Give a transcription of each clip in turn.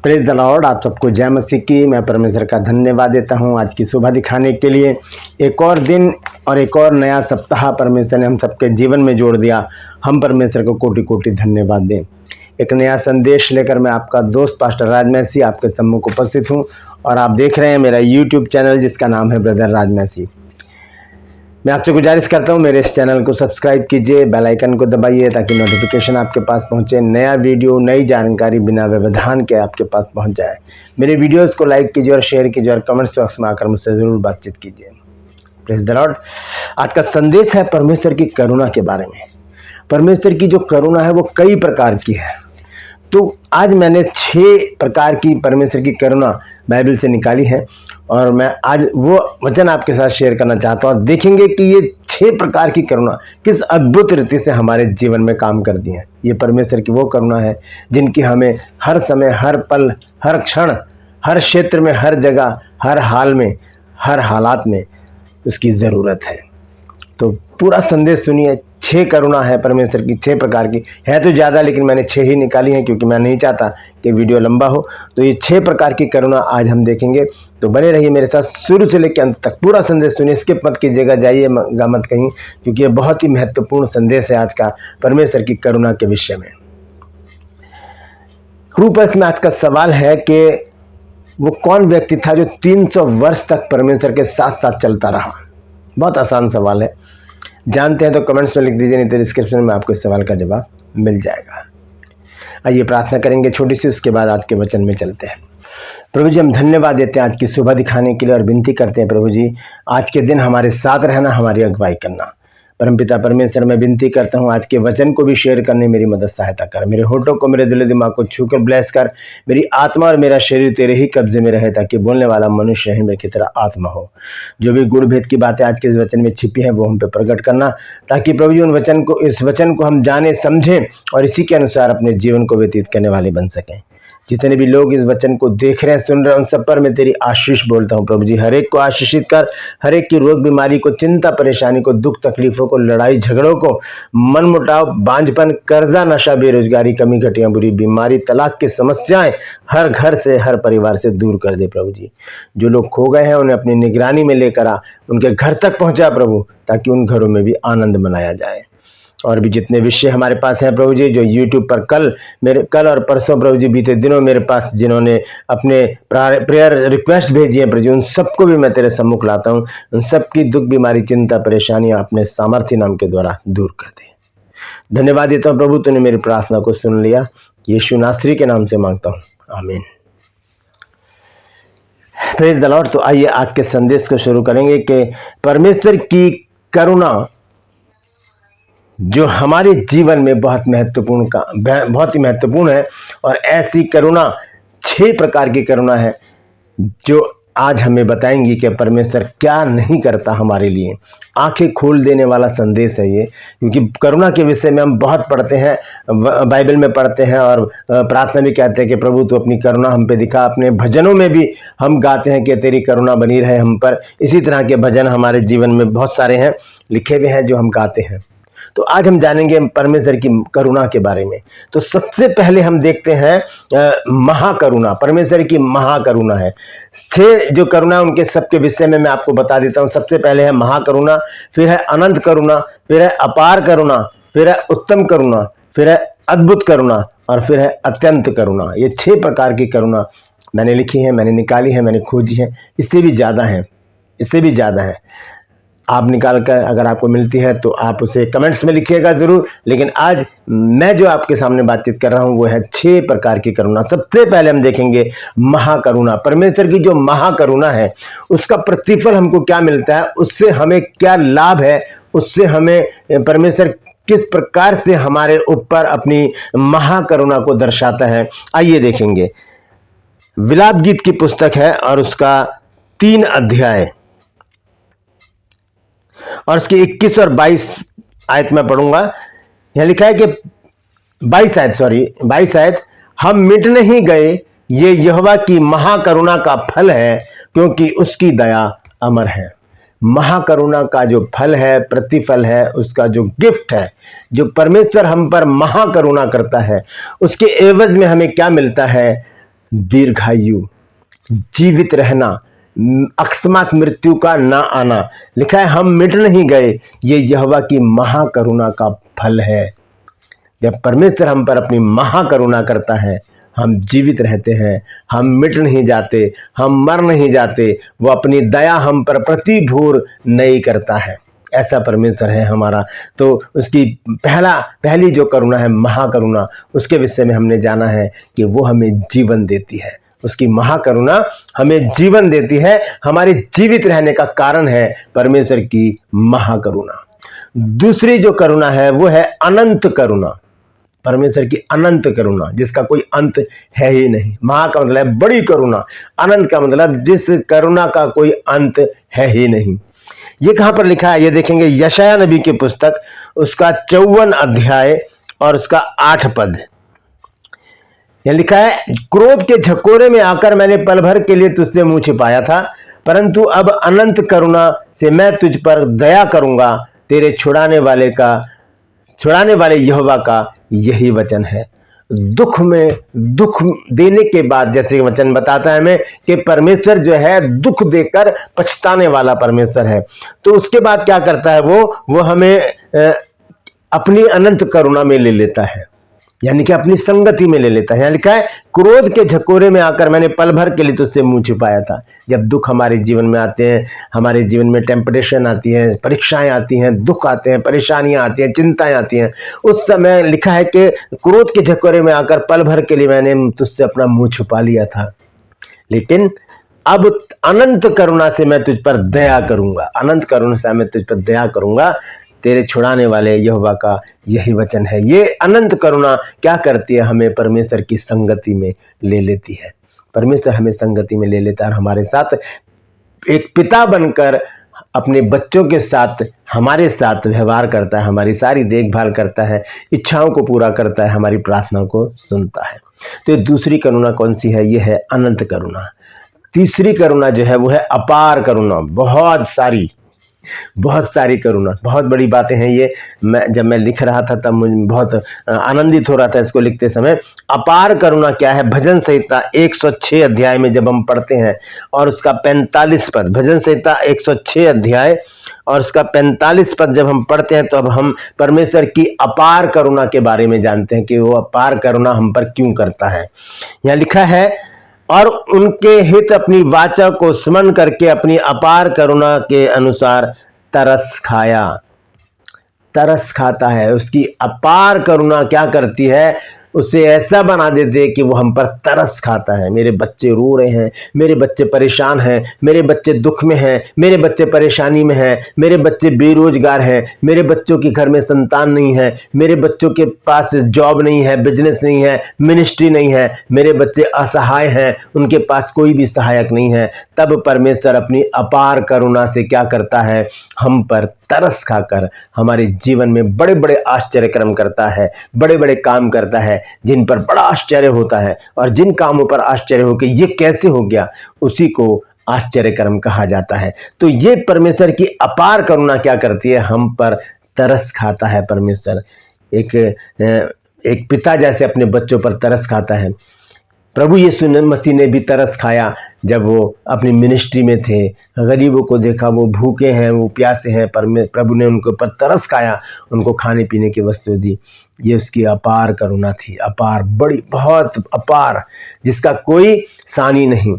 Praise the Lord. आप सबको जय मसीह की। मैं परमेश्वर का धन्यवाद देता हूं आज की सुबह दिखाने के लिए। एक और दिन और एक और नया सप्ताह परमेश्वर ने हम सबके जीवन में जोड़ दिया। हम परमेश्वर को कोटि कोटि धन्यवाद दें। एक नया संदेश लेकर मैं आपका दोस्त पास्टर राज मैसी आपके सम्मुख उपस्थित हूं और आप देख रहे हैं मेरा यूट्यूब चैनल जिसका नाम है ब्रदर राज मैसी। मैं आपसे गुजारिश करता हूं मेरे इस चैनल को सब्सक्राइब कीजिए, बेल आइकन को दबाइए ताकि नोटिफिकेशन आपके पास पहुंचे, नया वीडियो नई जानकारी बिना व्यवधान के आपके पास पहुंच जाए। मेरे वीडियोस को लाइक कीजिए और शेयर कीजिए और कमेंट्स बॉक्स में आकर मुझसे ज़रूर बातचीत कीजिए। Praise the Lord. आज का संदेश है परमेश्वर की करुणा के बारे में। परमेश्वर की जो करुणा है वो कई प्रकार की है। तो आज मैंने 6 प्रकार की परमेश्वर की करुणा बाइबल से निकाली है और मैं आज वो वचन आपके साथ शेयर करना चाहता हूँ। देखेंगे कि ये 6 प्रकार की करुणा किस अद्भुत रीति से हमारे जीवन में काम करती हैं। ये परमेश्वर की वो करुणा है जिनकी हमें हर समय, हर पल, हर क्षण, हर क्षेत्र में, हर जगह, हर हाल में, हर हालात में उसकी ज़रूरत है। तो पूरा संदेश सुनिए। 6 करुणा है परमेश्वर की, 6 प्रकार की है तो ज़्यादा, लेकिन मैंने 6 ही निकाली हैं क्योंकि मैं नहीं चाहता कि वीडियो लंबा हो। तो ये 6 प्रकार की करुणा आज हम देखेंगे। तो बने रहिए मेरे साथ शुरू से लेकर अंत तक। पूरा संदेश सुनिए, स्किप मत कीजिएगा, जाइएगा मत कहीं, क्योंकि ये बहुत ही महत्वपूर्ण संदेश है आज का परमेश्वर की करुणा के विषय में। रूपस में आज का सवाल है कि वो कौन व्यक्ति था जो 300 वर्ष तक परमेश्वर के साथ साथ चलता रहा। बहुत आसान सवाल है, जानते हैं तो कमेंट्स में लिख दीजिए, नहीं तो डिस्क्रिप्शन में आपको इस सवाल का जवाब मिल जाएगा। आइए प्रार्थना करेंगे छोटी सी, उसके बाद आज के वचन में चलते हैं। प्रभु जी, हम धन्यवाद देते हैं आज की सुबह दिखाने के लिए और विनती करते हैं प्रभु जी आज के दिन हमारे साथ रहना, हमारी अगुवाई करना। परमपिता परमेश्वर, मैं विनती करता हूँ आज के वचन को भी शेयर करने मेरी मदद सहायता कर। मेरे होठों को, मेरे दिल दिमाग को छूकर ब्लेस कर। मेरी आत्मा और मेरा शरीर तेरे ही कब्जे में रहे ताकि बोलने वाला मनुष्य ही मेरे की तरह आत्मा हो। जो भी गुण भेद की बातें आज के इस वचन में छिपी हैं वो हम पे प्रकट करना, ताकि प्रभु जी इस वचन को हम जाने समझें और इसी के अनुसार अपने जीवन को व्यतीत करने वाले बन सकें। जितने भी लोग इस वचन को देख रहे हैं, सुन रहे हैं, उन सब पर मैं तेरी आशीष बोलता हूँ प्रभु जी। हर एक को आशीषित कर, हर एक की रोग बीमारी को, चिंता परेशानी को, दुख तकलीफों को, लड़ाई झगड़ों को, मन मुटाव, बांझपन, कर्जा, नशा, बेरोजगारी, कमी घटिया, बुरी बीमारी, तलाक की समस्याएं हर घर से, हर परिवार से दूर कर दे प्रभु जी। जो लोग खो गए हैं उन्हें अपनी निगरानी में लेकर आ, उनके घर तक पहुंचा प्रभु, ताकि उन घरों में भी आनंद मनाया जाए। और भी जितने विषय हमारे पास हैं प्रभु जी, जो यूट्यूब पर कल और परसों प्रभु जी बीते दिनों मेरे पास जिन्होंने अपने प्रेयर रिक्वेस्ट भेजी है प्रभु जी, उन सबको भी मैं तेरे सम्मुख लाता हूँ। उन सबकी दुख बीमारी चिंता परेशानियां अपने सामर्थ्य नाम के द्वारा दूर कर दे। धन्यवाद देता हूँ प्रभु, तूने मेरी प्रार्थना को सुन लिया। यीशु नासरी के नाम से मांगता हूँ, आमीन। Praise the Lord. तो आइए आज के संदेश को शुरू करेंगे कि परमेश्वर की करुणा जो हमारे जीवन में बहुत ही महत्वपूर्ण है। और ऐसी करुणा 6 प्रकार की करुणा है जो आज हमें बताएंगी कि परमेश्वर क्या नहीं करता हमारे लिए। आंखें खोल देने वाला संदेश है ये, क्योंकि करुणा के विषय में हम बहुत पढ़ते हैं, बाइबल में पढ़ते हैं और प्रार्थना भी कहते हैं कि प्रभु तू अपनी करुणा हम पे दिखा। अपने भजनों में भी हम गाते हैं कि तेरी करुणा बनी रहे हम पर। इसी तरह के भजन हमारे जीवन में बहुत सारे हैं, लिखे हुए हैं, जो हम गाते हैं। तो आज हम जानेंगे परमेश्वर की करुणा के बारे में। तो सबसे पहले हम देखते हैं महाकरुणा। परमेश्वर की महाकरुणा है। 6 जो करुणा उनके सबके विषय में मैं आपको बता देता हूं। सबसे पहले है महाकरुणा, फिर है अनंत करुणा, फिर है अपार करुणा, फिर है उत्तम करुणा, फिर है अद्भुत करुणा और फिर है अत्यंत करुणा। ये 6 प्रकार की करुणा मैंने लिखी है, मैंने निकाली है, मैंने खोजी है। इससे भी ज़्यादा है, आप निकाल कर अगर आपको मिलती है तो आप उसे कमेंट्स में लिखिएगा ज़रूर। लेकिन आज मैं जो आपके सामने बातचीत कर रहा हूँ वो है 6 प्रकार की करुणा। सबसे पहले हम देखेंगे महाकरुणा। परमेश्वर की जो महाकरुणा है उसका प्रतिफल हमको क्या मिलता है, उससे हमें क्या लाभ है, उससे हमें परमेश्वर किस प्रकार से हमारे ऊपर अपनी महाकरुणा को दर्शाता है। आइए देखेंगे। विलाप गीत की पुस्तक है और उसका 3 अध्याय और उसकी 21 और 22 आयत में पढ़ूंगा। यह लिखा है कि 22 आयत, हम मिट नहीं गए, ये यहोवा की महाकरुणा का फल है, क्योंकि उसकी दया अमर है। महाकरुणा का जो फल है, प्रतिफल है, उसका जो गिफ्ट है, जो परमेश्वर हम पर महाकरुणा करता है, उसके एवज में हमें क्या मिलता है? दीर्घायु, जीवित रहना, अकस्मात मृत्यु का ना आना। लिखा है हम मिट नहीं गए, ये यहोवा की महाकरुणा का फल है। जब परमेश्वर हम पर अपनी महाकरुणा करता है, हम जीवित रहते हैं, हम मिट नहीं जाते, हम मर नहीं जाते। वो अपनी दया हम पर प्रतिभूर नई करता है। ऐसा परमेश्वर है हमारा। तो उसकी पहली जो करुणा है महाकरुणा, उसके विषय में हमने जाना है कि वो हमें जीवन देती है। उसकी महाकरुणा हमें जीवन देती है, हमारे जीवित रहने का कारण है परमेश्वर की महाकरुणा। दूसरी जो करुणा है वो है अनंत करुणा। परमेश्वर की अनंत करुणा जिसका कोई अंत है ही नहीं। महा का मतलब है बड़ी करुणा, अनंत का मतलब जिस करुणा का कोई अंत है ही नहीं। ये कहां पर लिखा है, ये देखेंगे यशायाह नबी की पुस्तक, उसका 54 अध्याय और उसका 8 पद। यह लिखा है क्रोध के झकोरे में आकर मैंने पल भर के लिए तुझसे मुंह छिपाया था, परंतु अब अनंत करुणा से मैं तुझ पर दया करूंगा। तेरे छुड़ाने वाले यहोवा का यही वचन है। दुख में दुख देने के बाद, जैसे वचन बताता है हमें कि परमेश्वर जो है दुख देकर पछताने वाला परमेश्वर है, तो उसके बाद क्या करता है वो हमें अपनी अनंत करुणा में ले लेता है, यानी कि अपनी संगति में ले लेता है। यहाँ लिखा है क्रोध के झकोरे में आकर मैंने पल भर के लिए तुझसे मुंह छिपाया था। जब दुख हमारे जीवन में आते हैं, हमारे जीवन में टेम्पटेशन आती है, परीक्षाएं आती हैं, दुख आते हैं, परेशानियां आती हैं, चिंताएं आती हैं, उस समय लिखा है कि क्रोध के झकोरे में आकर पल भर के लिए मैंने तुझसे अपना मुंह छुपा लिया था, लेकिन अब अनंत करुणा से मैं तुझ पर दया करूंगा। अनंत करुणा से मैं तुझ पर दया करूंगा, तेरे छुड़ाने वाले यहोवा का यही वचन है। ये अनंत करुणा क्या करती है, हमें परमेश्वर की संगति में ले लेती है। परमेश्वर हमें संगति में ले लेता है और हमारे साथ एक पिता बनकर अपने बच्चों के साथ हमारे साथ व्यवहार करता है, हमारी सारी देखभाल करता है, इच्छाओं को पूरा करता है, हमारी प्रार्थना को सुनता है। तो दूसरी करुणा कौन सी है, ये है अनंत करुणा। तीसरी करुणा जो है वो है अपार करुणा। बहुत सारी करुणा, बहुत बड़ी बातें हैं ये। जब मैं लिख रहा था तब मुझे बहुत आनंदित हो रहा था इसको लिखते समय। अपार करुणा क्या है, भजन संहिता 106 अध्याय में जब हम पढ़ते हैं और उसका 45 पद, भजन संहिता 106 अध्याय और उसका 45 पद जब हम पढ़ते हैं तो अब हम परमेश्वर की अपार करुणा के बारे में जानते हैं कि वो अपार करुणा हम पर क्यों करता है। यहाँ लिखा है और उनके हित अपनी वाचा को स्मरण करके अपनी अपार करुणा के अनुसार तरस खाता है। उसकी अपार करुणा क्या करती है, उसे ऐसा बना देते कि वो हम पर तरस खाता है। मेरे बच्चे रो रहे हैं, मेरे बच्चे परेशान हैं, मेरे बच्चे दुख में हैं, मेरे बच्चे परेशानी में हैं, मेरे बच्चे बेरोजगार हैं, मेरे बच्चों के घर में संतान नहीं है, मेरे बच्चों के पास जॉब नहीं है, बिजनेस नहीं है, मिनिस्ट्री नहीं है, मेरे बच्चे असहाय हैं, उनके पास कोई भी सहायक नहीं है। तब परमेश्वर अपनी अपार करुणा से क्या करता है, हम पर तरस खाकर हमारे जीवन में बड़े बड़े आश्चर्य कर्म करता है, बड़े बड़े काम करता है जिन पर बड़ा आश्चर्य होता है। और जिन कामों पर आश्चर्य हो कि ये कैसे हो गया, उसी को आश्चर्य कर्म कहा जाता है। तो ये परमेश्वर की अपार करुणा क्या करती है, हम पर तरस खाता है। परमेश्वर एक पिता जैसे अपने बच्चों पर तरस खाता है। प्रभु यीशु मसीह ने भी तरस खाया जब वो अपनी मिनिस्ट्री में थे, गरीबों को देखा वो भूखे हैं, वो प्यासे हैं, प्रभु ने उनके ऊपर तरस खाया, उनको खाने पीने की वस्तु दी। ये उसकी अपार करुणा थी, अपार, बड़ी, बहुत अपार, जिसका कोई सानी नहीं।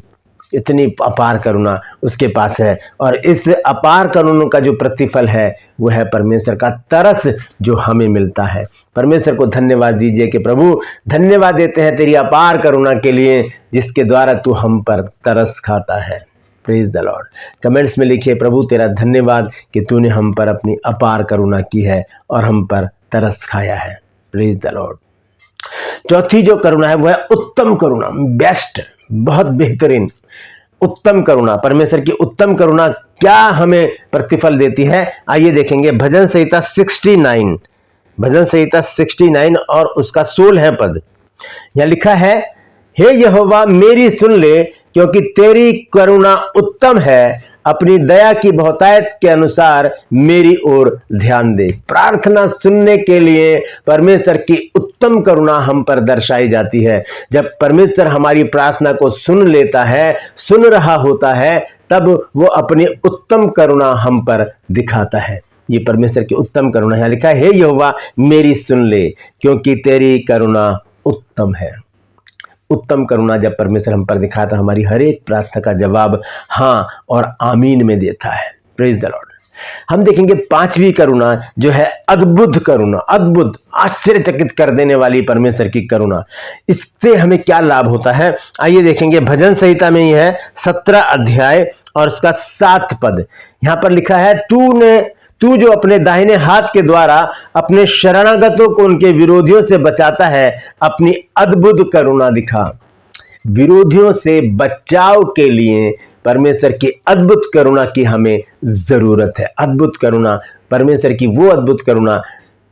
इतनी अपार करुणा उसके पास है। और इस अपार करुणा का जो प्रतिफल है वो है परमेश्वर का तरस जो हमें मिलता है। परमेश्वर को धन्यवाद दीजिए कि प्रभु धन्यवाद देते हैं तेरी अपार करुणा के लिए, जिसके द्वारा तू हम पर तरस खाता है। Praise the Lord. कमेंट्स में लिखिए प्रभु तेरा धन्यवाद कि तूने हम पर अपनी अपार करुणा की है और हम पर तरस खाया है। Praise the Lord. चौथी जो करुणा है वो है उत्तम करुणा, बेस्ट, बहुत बेहतरीन उत्तम करुणा। परमेश्वर की उत्तम करुणा क्या हमें प्रतिफल देती है, आइए देखेंगे। भजन संहिता 69 और उसका 16 पद। यह लिखा है, हे यहोवा मेरी सुन ले, क्योंकि तेरी करुणा उत्तम है, अपनी दया की बहुतायत के अनुसार मेरी ओर ध्यान दे। प्रार्थना सुनने के लिए परमेश्वर की उत्तम करुणा हम पर दर्शाई जाती है। जब परमेश्वर हमारी प्रार्थना को सुन लेता है, सुन रहा होता है, तब वो अपनी उत्तम करुणा हम पर दिखाता है। ये परमेश्वर की उत्तम करुणा है। लिखा है, हे यहोवा मेरी सुन ले, क्योंकि तेरी करुणा उत्तम है। उत्तम करुणा जब परमेश्वर हम पर दिखाता, हमारी हर एक प्रार्थना का जवाब हाँ और आमीन में देता है। Praise the Lord. हम देखेंगे पांचवी करुणा जो है अद्भुत करुणा, अद्भुत आश्चर्यचकित कर देने वाली परमेश्वर की करुणा। इससे हमें क्या लाभ होता है, आइए देखेंगे। भजन संहिता में ही है 17 अध्याय और उसका 7 पद। यहां पर लिखा है, तू जो अपने दाहिने हाथ के द्वारा अपने शरणागतों को उनके विरोधियों से बचाता है, अपनी अद्भुत करुणा दिखा। विरोधियों से बचाव के लिए परमेश्वर की अद्भुत करुणा की हमें जरूरत है। अद्भुत करुणा, परमेश्वर की वो अद्भुत करुणा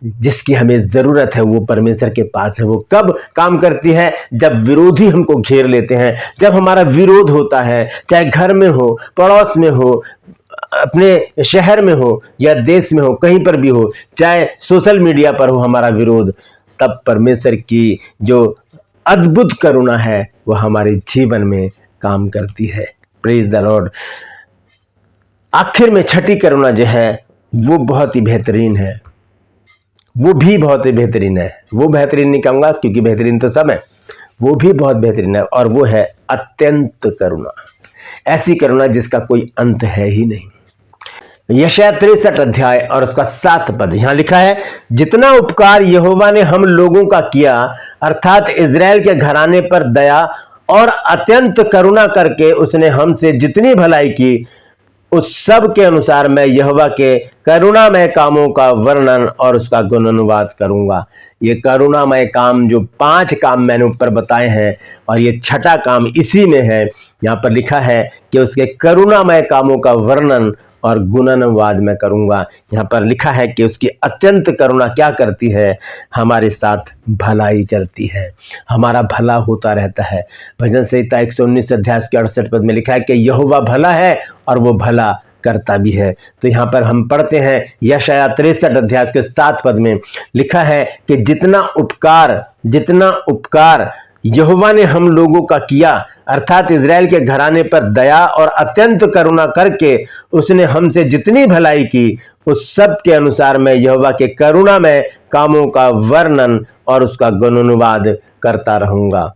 जिसकी हमें जरूरत है, वो परमेश्वर के पास है। वो कब काम करती है, जब विरोधी हमको घेर लेते हैं, जब हमारा विरोध होता है, चाहे घर में हो, पड़ोस में हो, अपने शहर में हो या देश में हो, कहीं पर भी हो, चाहे सोशल मीडिया पर हो हमारा विरोध, तब परमेश्वर की जो अद्भुत करुणा है वो हमारे जीवन में काम करती है। Praise the Lord. आखिर में छठी करुणा जो है वो बहुत ही बेहतरीन है, वो भी बहुत ही बेहतरीन है। वो बेहतरीन नहीं कहूंगा क्योंकि बेहतरीन तो सब है, वो भी बहुत बेहतरीन है, और वो है अत्यंत करुणा। ऐसी करुणा जिसका कोई अंत है ही नहीं। यशायाह 63 अध्याय और उसका 7 पद। यहां लिखा है, जितना उपकार यहोवा ने हम लोगों का किया, अर्थात इजराइल के घराने पर दया और अत्यंत करुणा करके उसने हमसे जितनी भलाई की, उस सब के अनुसार मैं यहोवा के करुणामय कामों का वर्णन और उसका गुणानुवाद करूंगा। ये करुणामय काम, जो 5 काम मैंने ऊपर बताए हैं, और ये छठा काम इसी में है। यहाँ पर लिखा है कि उसके करुणामय कामों का वर्णन और गुणानुवाद मैं करूंगा। यहाँ पर लिखा है कि उसकी अत्यंत करुणा क्या करती है, हमारे साथ भलाई करती है, हमारा भला होता रहता है। भजन संहिता 119 अध्याय के 68 पद में लिखा है कि यहोवा भला है और वो भला करता भी है। तो यहाँ पर हम पढ़ते हैं यशायाह 63 अध्याय के 7 पद में लिखा है कि जितना उपकार यहोवा ने हम लोगों का किया, अर्थात इजराइल के घराने पर दया और अत्यंत करुणा करके उसने हमसे जितनी भलाई की, उस सब के अनुसार मैं यहोवा के करुणामय कामों का वर्णन और उसका गुणानुवाद करता रहूंगा।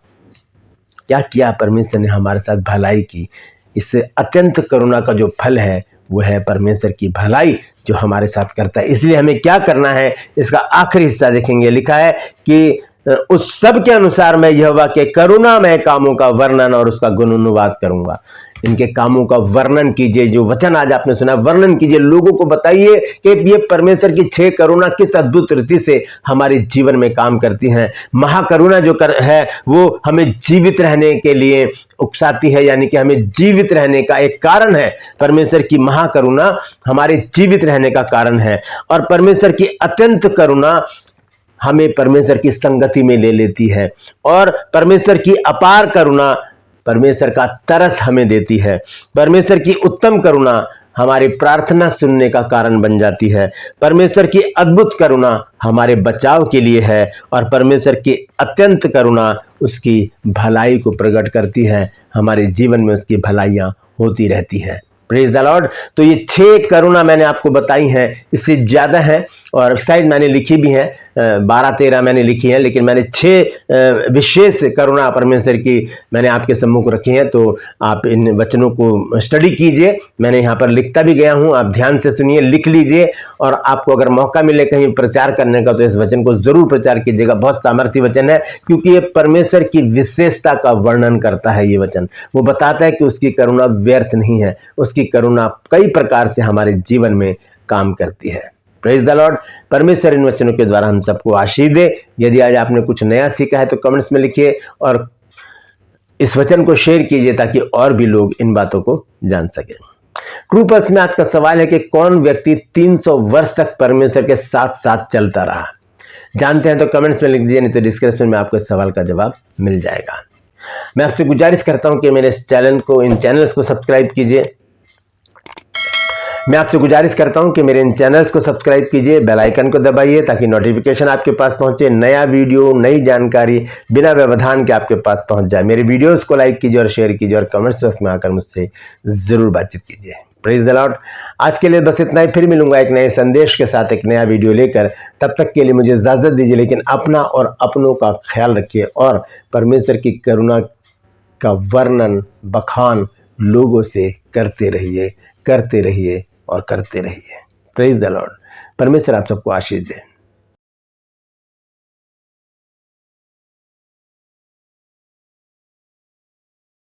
क्या किया परमेश्वर ने हमारे साथ भलाई की। इस अत्यंत करुणा का जो फल है वो है परमेश्वर की भलाई जो हमारे साथ करता है। इसलिए हमें क्या करना है, इसका आखिरी हिस्सा देखेंगे। लिखा है कि उस सब के अनुसार मैं यहोवा के करुणामय कामों का वर्णन और उसका गुणानुवाद करूंगा। इनके कामों का वर्णन कीजिए। जो वचन आज आपने सुना, वर्णन कीजिए, लोगों को बताइए कि ये परमेश्वर की 6 करुणा किस अद्भुत रीति से हमारे जीवन में काम करती हैं। महाकरुणा जो है वो हमें जीवित रहने के लिए उकसाती है, यानी कि हमें जीवित रहने का एक कारण है। परमेश्वर की महाकरुणा हमारे जीवित रहने का कारण है। और परमेश्वर की अत्यंत करुणा हमें परमेश्वर की संगति में ले लेती है। और परमेश्वर की अपार करुणा परमेश्वर का तरस हमें देती है। परमेश्वर की उत्तम करुणा हमारी प्रार्थना सुनने का कारण बन जाती है। परमेश्वर की अद्भुत करुणा हमारे बचाव के लिए है, और परमेश्वर की अत्यंत करुणा उसकी भलाई को प्रकट करती है। हमारे जीवन में उसकी भलाइयां होती रहती हैं। Praise the Lord. तो ये 6 करुणा मैंने आपको बताई हैं, इससे ज्यादा है और शायद मैंने लिखी भी हैं, 12-13 मैंने लिखी है, लेकिन मैंने 6 विशेष करुणा परमेश्वर की मैंने आपके सम्मुख रखी है। तो आप इन वचनों को स्टडी कीजिए। मैंने यहाँ पर लिखता भी गया हूँ, आप ध्यान से सुनिए, लिख लीजिए। और आपको अगर मौका मिले कहीं प्रचार करने का तो इस वचन को जरूर प्रचार कीजिएगा। बहुत सामर्थ्य वचन है, क्योंकि ये परमेश्वर की विशेषता का वर्णन करता है। ये वचन वो बताता है कि उसकी करुणा व्यर्थ नहीं है, उसकी करुणा कई प्रकार से हमारे जीवन में काम करती है। Praise the Lord. परमेश्वर इन वचनों के द्वारा हम सबको आशीष दे। यदि आज आपने कुछ नया सीखा है तो कमेंट्स में लिखिए और इस वचन को शेयर कीजिए ताकि और भी लोग इन बातों को जान सकें। कृपल्स में आज का सवाल है कि कौन व्यक्ति 300 वर्ष तक परमेश्वर के साथ साथ चलता रहा। जानते हैं तो कमेंट्स में लिख दीजिए, नहीं तो डिस्क्रिप्शन में आपको इस सवाल का जवाब मिल जाएगा। मैं आपसे गुजारिश करता हूं कि मेरे इस चैनल को, इन चैनल्स को सब्सक्राइब कीजिए, मैं आपसे गुजारिश करता हूं कि मेरे इन चैनल्स को सब्सक्राइब कीजिए, बेल आइकन को दबाइए ताकि नोटिफिकेशन आपके पास पहुंचे, नया वीडियो नई जानकारी बिना व्यवधान के आपके पास पहुंच जाए। मेरे वीडियोस को लाइक कीजिए और शेयर कीजिए और कमेंट्स बॉक्स में आकर मुझसे ज़रूर बातचीत कीजिए। Praise the Lord. आज के लिए बस इतना ही, फिर मिलूंगा एक नए संदेश के साथ, एक नया वीडियो लेकर। तब तक के लिए मुझे इजाज़त दीजिए, लेकिन अपना और अपनों का ख्याल रखिए और परमेश्वर की करुणा का वर्णन बखान लोगों से करते रहिए और करते रहिए। Praise the Lord. परमेश्वर आप सबको आशीष दे।